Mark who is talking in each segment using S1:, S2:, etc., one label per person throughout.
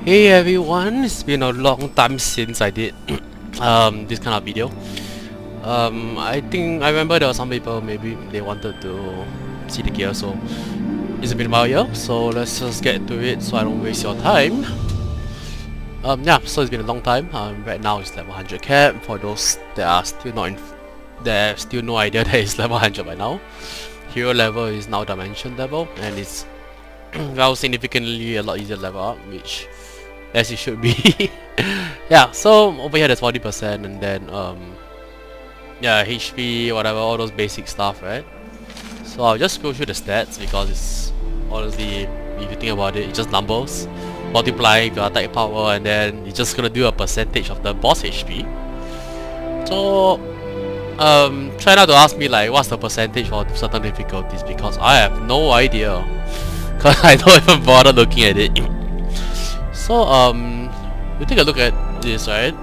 S1: Hey everyone, it's been a long time since I did this kind of video. I think I remember there were some people maybe they wanted to see the gear, so it's been about a year, so let's just get to it so I don't waste your time. Yeah, so it's been a long time. Right now it's level 100 cap. For those that are still not in, there's still no idea that it's level 100 by now. Hero level is now dimension level, and it's well significantly a lot easier to level up, which as it should be. Yeah, so over here there's 40%, and then yeah, HP, whatever, all those basic stuff, right? So I'll just go through the stats because it's honestly, if you think about it, it's just numbers multiplying your attack power, and then you're just gonna do a percentage of the boss HP. So try not to ask me like what's the percentage for certain difficulties, because I have no idea, because I don't even bother looking at it. So we take a look at this, right?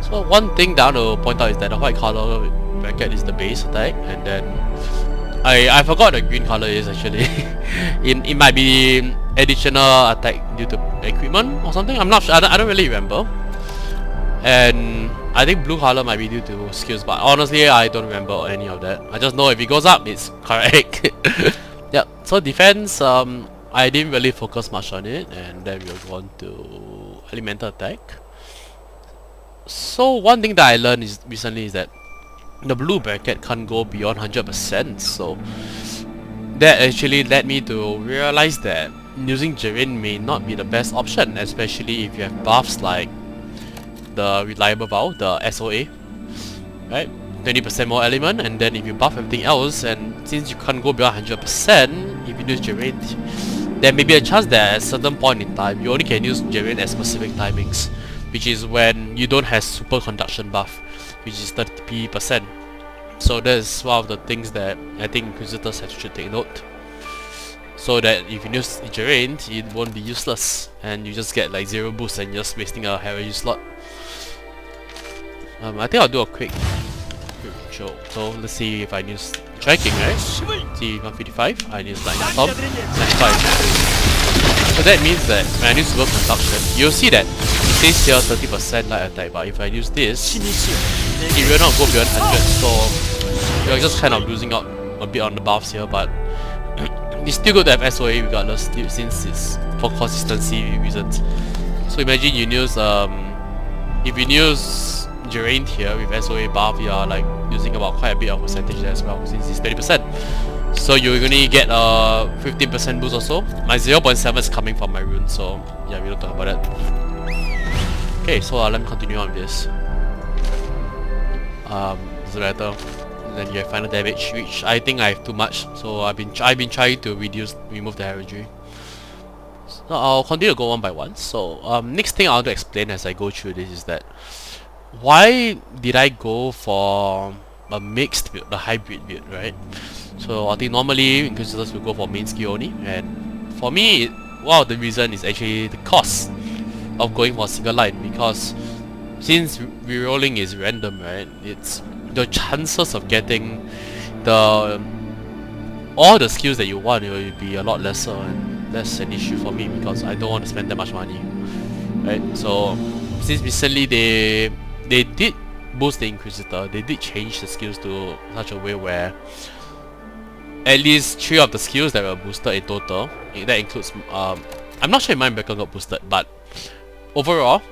S1: So one thing that I want to point out is that the white color bracket is the base attack, and then I forgot the green color is actually. it might be additional attack due to equipment or something. I'm not sure. I don't really remember. And I think blue color might be due to skills, but honestly I don't remember any of that. I just know if it goes up, it's correct. Yeah. So defense, I didn't really focus much on it, and then we'll go on to elemental attack. So one thing that I learned recently is that the blue bracket can't go beyond 100%, so that actually led me to realize that using Geraint may not be the best option, especially if you have buffs like the reliable vow, the SOA, right? 20% more element, and then if you buff everything else, and since you can't go beyond 100%, if you use Geraint, there may be a chance that at a certain point in time, you only can use Geraint at specific timings, which is when you don't have super conduction buff, which is 30%. So that's one of the things that I think Inquisitors should take note. So that if you use Geraint, it won't be useless, and you just get like 0 boost and you're just wasting a heritage slot. I think I'll do a quick show. So let's see if I use tracking, right? See 155, I use lightning storm, 95. So that means that when I use super conduction, you'll see that it says here 30% light attack, but if I use this, it will not go beyond 100, so you're just kind of losing out a bit on the buffs here, but it's still good to have SOA regardless, since it's for consistency reasons. So imagine you use if you use Geraint here with SOA buff, you are like using about quite a bit of percentage there as well, since it's 20%. So you're gonna get a 15% boost also. My 0.7 is coming from my rune, so yeah, we don't talk about that. Okay, so let me continue on with this. Doesn't matter. Then you have final damage, which I think I have too much, so I've been trying to remove the heraldry. So I'll continue to go one by one. So next thing I want to explain as I go through this is that why did I go for a mixed build, the hybrid build, right? So I think normally Inquisitors will go for main skill only, and for me, one of the reason is actually the cost of going for a single line, because since rerolling is random, right? It's the chances of getting all the skills that you want, it will be a lot lesser, and that's an issue for me because I don't want to spend that much money, right? So since recently they did boost the Inquisitor, they did change the skills to such a way where at least 3 of the skills that were boosted in total, that includes I'm not sure if Mindbreaker got boosted, but overall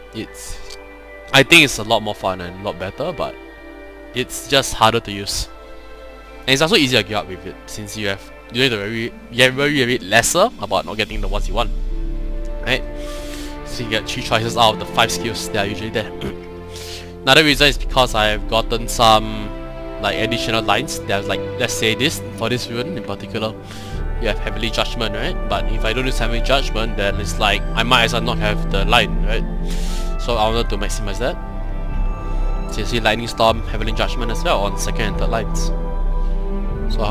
S1: I think it's a lot more fun and a lot better, but it's just harder to use. And it's also easier to gear up with it, since you need to worry lesser about not getting the ones you want, right? So you get 3 choices out of the 5 skills that are usually there. Another reason is because I've gotten some like additional lines. There's like, let's say this, for this rune in particular, you have Heavenly Judgment, right? But if I don't use Heavenly Judgment, then it's like I might as well not have the line, right? So I wanted to maximize that. So you see Lightning Storm, Heavenly Judgment as well on second and third lines. So I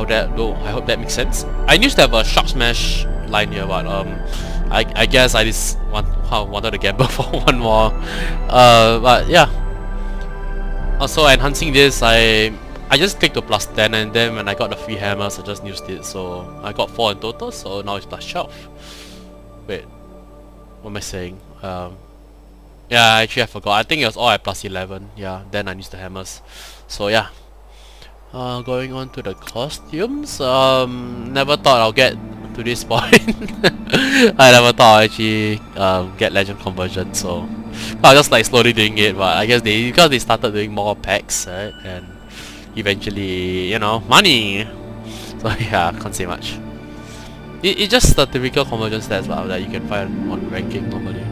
S1: hope that makes sense. I used to have a Shock Smash line here, but I guess I just wanted to gamble for one more. But yeah. Also enhancing this, I just clicked to +10, and then when I got the free hammers I just used it, so I got 4 in total, so now it's +12. Wait, what am I saying? Yeah, actually I forgot. I think it was all at +11. Yeah, then I used the hammers. So yeah. Going on to the costumes. Never thought I'll get to this point. I never thought I'll actually get legend conversion. So I was just like slowly doing it. But I guess because they started doing more packs, right? And eventually, you know, money. So yeah, can't say much. It's just the typical conversion stats that you can find on ranking normally.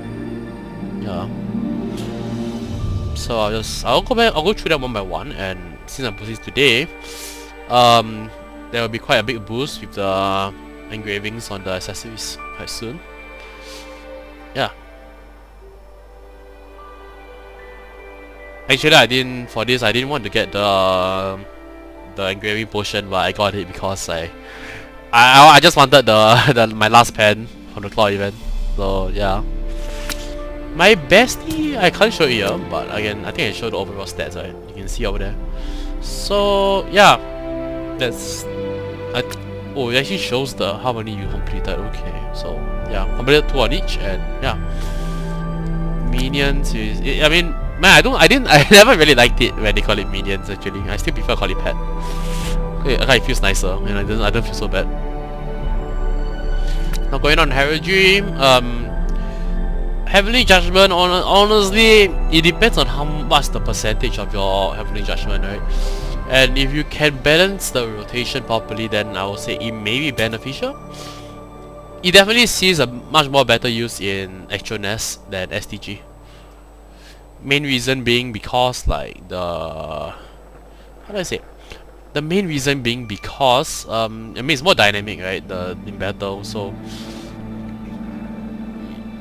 S1: Yeah. So I'll go through them one by one, and since I'm posting today, there will be quite a big boost with the engravings on the accessories quite soon. Yeah. Actually, I didn't want to get the engraving potion, but I got it because I just wanted my last pen from the claw event. So yeah. My bestie, I can't show you here, but again, I think I showed the overall stats, right? You can see over there. So yeah, that's oh, it actually shows the how many you completed. Okay, so yeah, completed 2 on each, and yeah, minions is. I mean, man, I never really liked it when they call it minions. Actually, I still prefer call it pet. Okay, it feels nicer, and I don't feel so bad. Now going on heraldry, Heavenly Judgment, honestly, it depends on how much the percentage of your Heavenly Judgment, right? And if you can balance the rotation properly, then I would say it may be beneficial. It definitely sees a much more better use in actual nests than STG. Main reason being because like how do I say? The main reason being because I mean it's more dynamic, right? In battle, so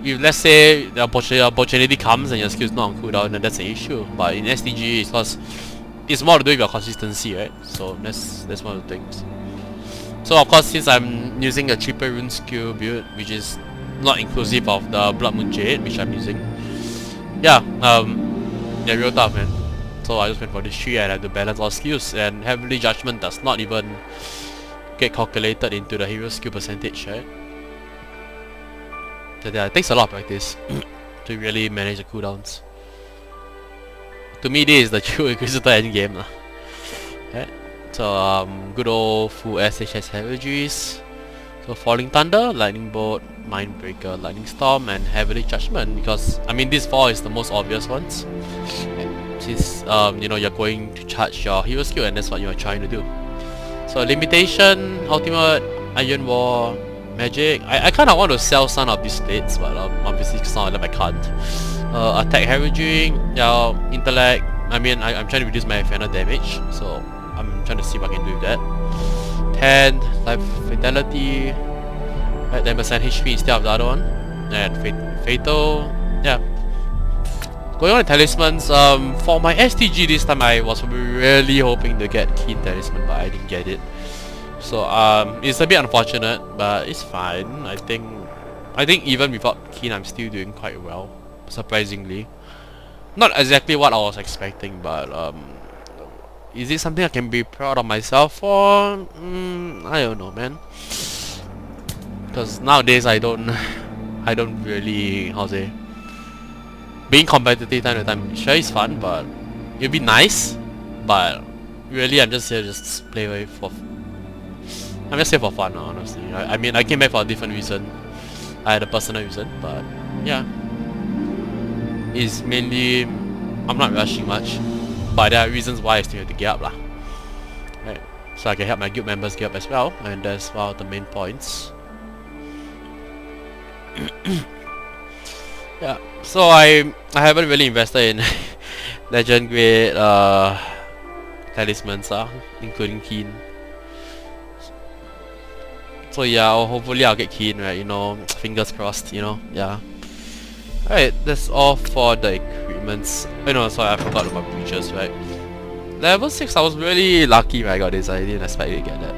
S1: if let's say the opportunity comes and your skill's not on cooldown, then that's an issue. But in STG, it's more to do with your consistency, right? So that's one of the things. So of course, since I'm using a triple rune skill build, which is not inclusive of the Blood Moon Jade, which I'm using, yeah, real tough, man. So I just went for this 3 and I have to balance all skills. And Heavenly Judgment does not even get calculated into the hero skill percentage, right? So yeah, it takes a lot of practice to really manage the cooldowns. To me, this is the true Inquisitor endgame. Right? So good old full SHS heraldries. So Falling Thunder, Lightning Bolt, Mindbreaker, Lightning Storm, and Heavenly Judgment, because I mean these 4 is the most obvious ones. Since you know, you're going to charge your hero skill and that's what you're trying to do. So Limitation, Ultimate, Iron War, Magic. I kind of want to sell some of these states, but obviously some of them I can't. Attack Heraldry, Intellect. I mean, I'm trying to reduce my final damage, so I'm trying to see what I can do with that. 10, Life Fatality, right, 10% HP instead of the other one. And Fatal, yeah. Going on to talismans, for my STG this time I was really hoping to get Keen Talisman, but I didn't get it. So it's a bit unfortunate, but it's fine. I think even without Keen I'm still doing quite well, surprisingly. Not exactly what I was expecting, but is it something I can be proud of myself for? I don't know, man. Because nowadays I don't really, how to say, being competitive time to time sure is fun, but it'd be nice. But really I'm just here just play away I'm just here for fun, honestly. I mean, I came back for a different reason. I had a personal reason, but yeah. It's mainly, I'm not rushing much, but there are reasons why I still have to get up lah. Right. So I can help my guild members get up as well, and that's one of the main points. Yeah. So I haven't really invested in legend grade talismans, including Keen. So yeah, hopefully I'll get Keen, right? You know, fingers crossed. You know, yeah. Alright, that's all for the equipments. Oh no, sorry, I forgot about breaches, right? Level 6, I was really lucky when I got this. I didn't expect to get that.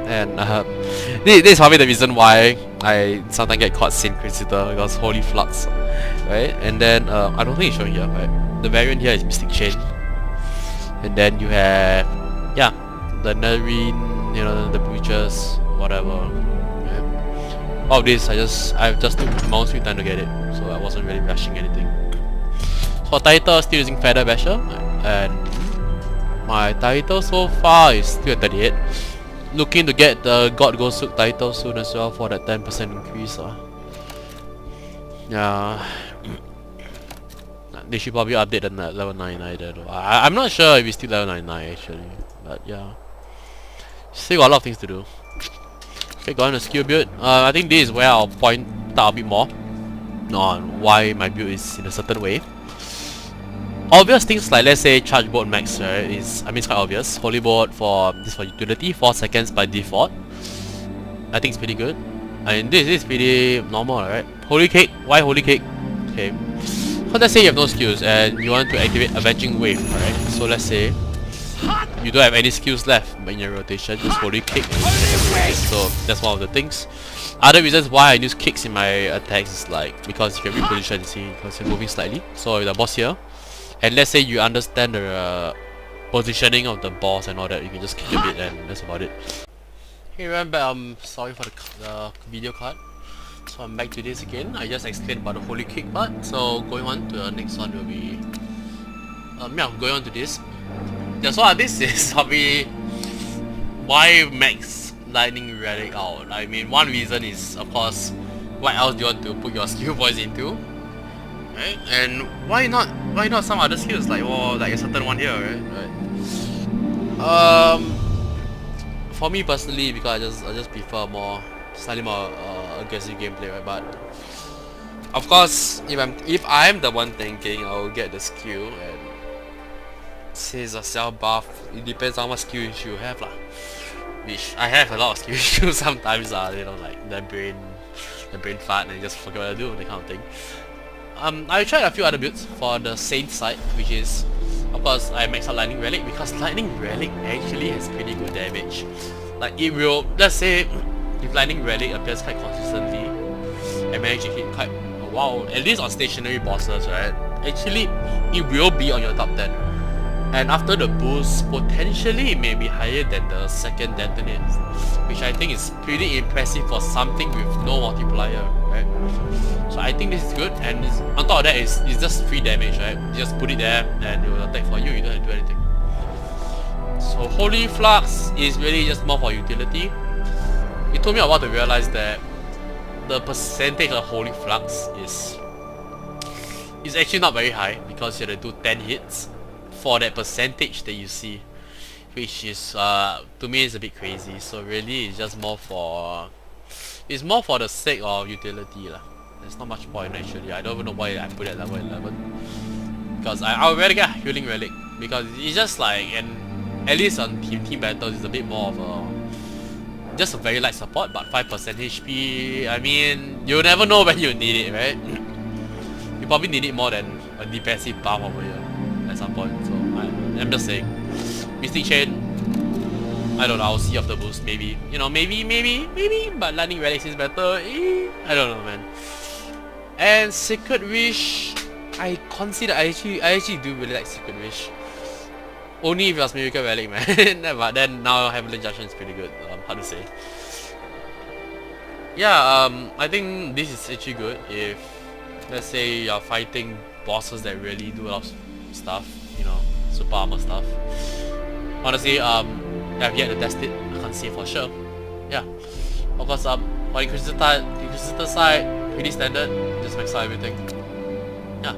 S1: And this is probably the reason why I sometimes get caught Sin Inquisitor, because Holy Flux, right? And then I don't think it's showing here, right? The variant here is Mystic Chain, and then you have, yeah, the Nerine, you know, the breaches, whatever. Right? All of this, I've just took mouse speed time to get it, so I wasn't really rushing anything. For title, still using Feather Basher, and my title so far is still at 38. Looking to get the God Ghost Sook title soon as well for that 10% increase. Yeah, they should probably update the level 99 there though. I'm not sure if it's still level 99 actually, but yeah. Still got a lot of things to do. Okay, go on to skill build. I think this is where I'll point out a bit more on why my build is in a certain way. Obvious things like, let's say, charge bolt max, right? It's quite obvious. Holy bolt for utility, 4 seconds by default. I think it's pretty good. I mean, this is pretty normal, right? Holy cake. Why holy cake? Okay. So let's say you have no skills and you want to activate Avenging Wave, alright? So let's say you don't have any skills left in your rotation, just holy kick. So that's one of the things. Other reasons why I use kicks in my attacks is like because you can reposition, see, because you're moving slightly. So the boss here, and let's say you understand the positioning of the boss and all that, you can just kick a bit and that's about it. Hey, remember, sorry for the video cut. So I'm back to this again. I just explained about the holy kick part. So going on to the next one will be going on to this. Yeah, so this is probably why max lightning relic out. I mean, one reason is of course what else do you want to put your skill points into, right? And why not some other skills like like a certain one here, right? For me personally, because I just prefer slightly more aggressive gameplay, right? But of course, if I'm the one thinking, I'll get the skill, and since a self buff, it depends on how much skill issue you have lah. Which I have a lot of skill issues sometimes, you know, like the brain fart and just forget what to do, that kind of thing. I tried a few other builds for the Saint side, which is, of course, I maxed out Lightning Relic because Lightning Relic actually has pretty good damage. Like it will, let's say, if Lightning Relic appears quite consistently and manage to hit quite a while, at least on stationary bosses, right? Actually, it will be on your top 10. And after the boost, potentially it may be higher than the second detonate, which I think is pretty impressive for something with no multiplier, right? So I think this is good, and on top of that it's just free damage, right? You just put it there and it will attack for you, you don't have to do anything. So Holy Flux is really just more for utility. It took me a while to realize that the percentage of Holy Flux is actually not very high, because you have to do 10 hits for that percentage that you see, which is to me is a bit crazy. So really it's just more for the sake of utility lah. There's not much point actually. I don't even know why I put it at level 11, because I would rather get Healing Relic, because it's just like, and at least on team battles it's a bit more of a just a very light support, but 5% HP. I mean, you'll never know when you need it, right? You probably need it more than a defensive buff over here at some point. So I'm just saying, Mystic Chain, I don't know, I'll see after boost, maybe, you know, maybe, but Lightning Relic is better. I don't know, man. And Secret Wish, I actually do really like Secret Wish, only if it was Miracle Relic, man. But then now Heavenly Judgment is pretty good. Hard to say. Yeah, I think this is actually good if, let's say, you're fighting bosses that really do a lot of stuff, you know, super armor stuff. Honestly, I've yet to test it. I can't say for sure. Yeah, of course, for Inquisitor side, pretty standard. Just max out everything. Yeah,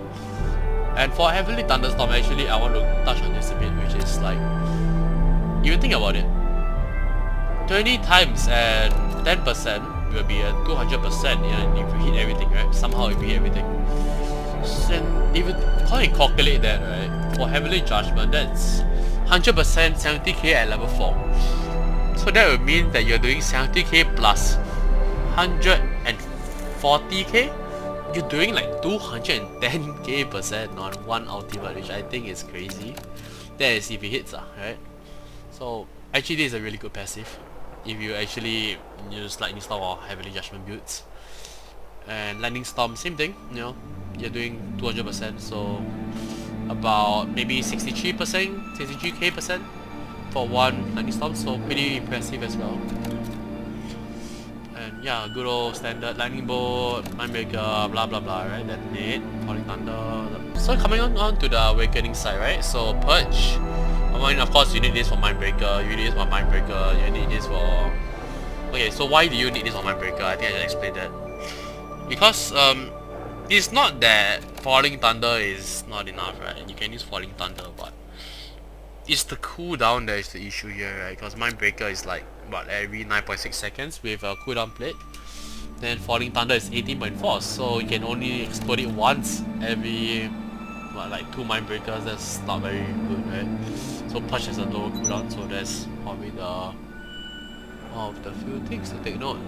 S1: and for Heavenly Thunderstorm, actually, I want to touch on this a bit, which is like, if you think about it, 20 times and 10% will be a 200%, and if you hit everything, right? Somehow if you hit everything. And if you calculate that, right? For Heavenly Judgment, that's 100% 70k at level 4. So that would mean that you're doing 70k plus 140k. You're doing like 210k% on one ultimate, which I think is crazy. That is if it hits, right? So actually this is a really good passive if you actually use Lightning Storm or Heavenly Judgment builds. And Lightning Storm, same thing, you know, you're doing 200%, so about maybe 63k% for one Lightning Storm, so pretty impressive as well. And Yeah, good old standard lightning bolt, mindbreaker, blah blah blah, right? Detonate, falling thunder. So coming on to the awakening side, right? So purge. I mean, of course, you need this for mindbreaker. You need this for mindbreaker. You need this for. Okay, so why do you need this for mindbreaker? I think I just explained that. Because it's not that falling thunder is not enough, right? You can use falling thunder, but it's the cooldown that is the issue here, right? Because mindbreaker is like what, every 9.6 seconds with a cooldown plate. Then falling thunder is 18.4, so you can only explode it once every what, like 2 mindbreakers. That's not very good, right? So purge has a lower cooldown, so that's probably the of the few things to take note.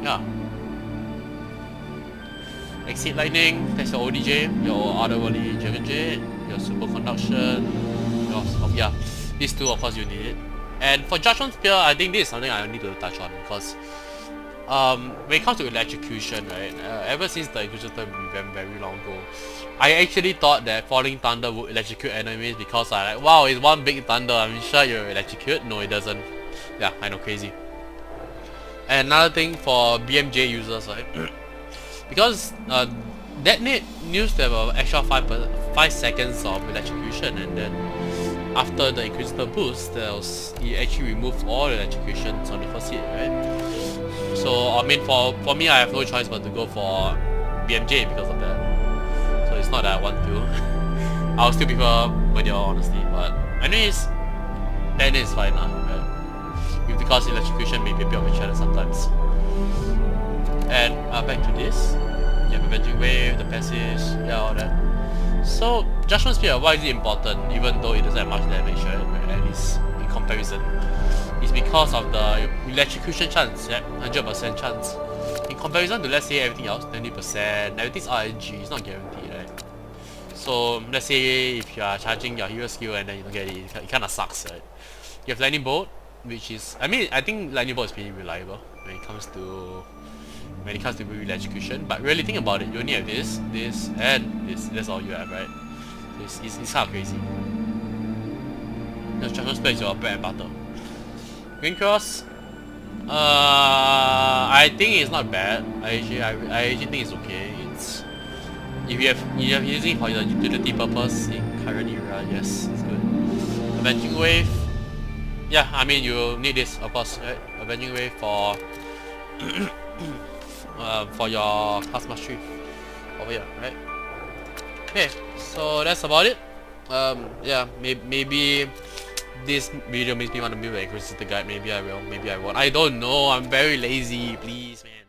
S1: Yeah. Exceed lightning, that's your ODJ, your otherworldly dragon jet, your superconduction, yeah, these two of course you need it. And for judgment spear, I think this is something I need to touch on because when it comes to electrocution, right, ever since the Inquisitor revamp very long ago, I actually thought that falling thunder would electrocute enemies because I like, wow, it's one big thunder, I'm sure you'll electrocute. No, it doesn't. Yeah, I know, crazy. And another thing for BMJ users, right, because detonate used to have an extra 5 seconds of electrocution, and then after the Inquisitor boost, it actually removed all the electrocutions on the first hit, right? So I mean, for me, I have no choice but to go for BMJ because of that. So it's not that I want to. I'll still prefer Meteor, honestly, but anyways, detonate is fine, right? With the cost electrocution may be a bit of a challenge sometimes. And back to this. You have Avenging Wave, the passes, yeah, all that. So, Judgment Spear, why is it important even though it doesn't have much damage, right? At least in comparison. It's because of the electrocution chance, yeah? 100% chance. In comparison to, let's say, everything else, 20%, everything's RNG, it's not guaranteed, right? So, let's say if you are charging your hero skill and then you don't get it, it kinda sucks, right? You have Lightning Bolt, which is, I mean, I think Lightning Bolt is pretty reliable when it comes to electrocution, but really think about it, you only have this, and this, that's all you have, right? So it's kind of crazy. The Judgment Spear is your bread and butter. Green Cross, I think it's not bad. I actually think it's okay. It's, if you have using for the utility purpose in current era, yes, it's good. Avenging Wave, yeah, I mean you need this, of course, right? Avenging Wave for your class mastery over here, right? Okay, so that's about it. Yeah, maybe this video makes me want to build an Inquisitor guide. Maybe I will, maybe I won't. I don't know. I'm very lazy. Please, man.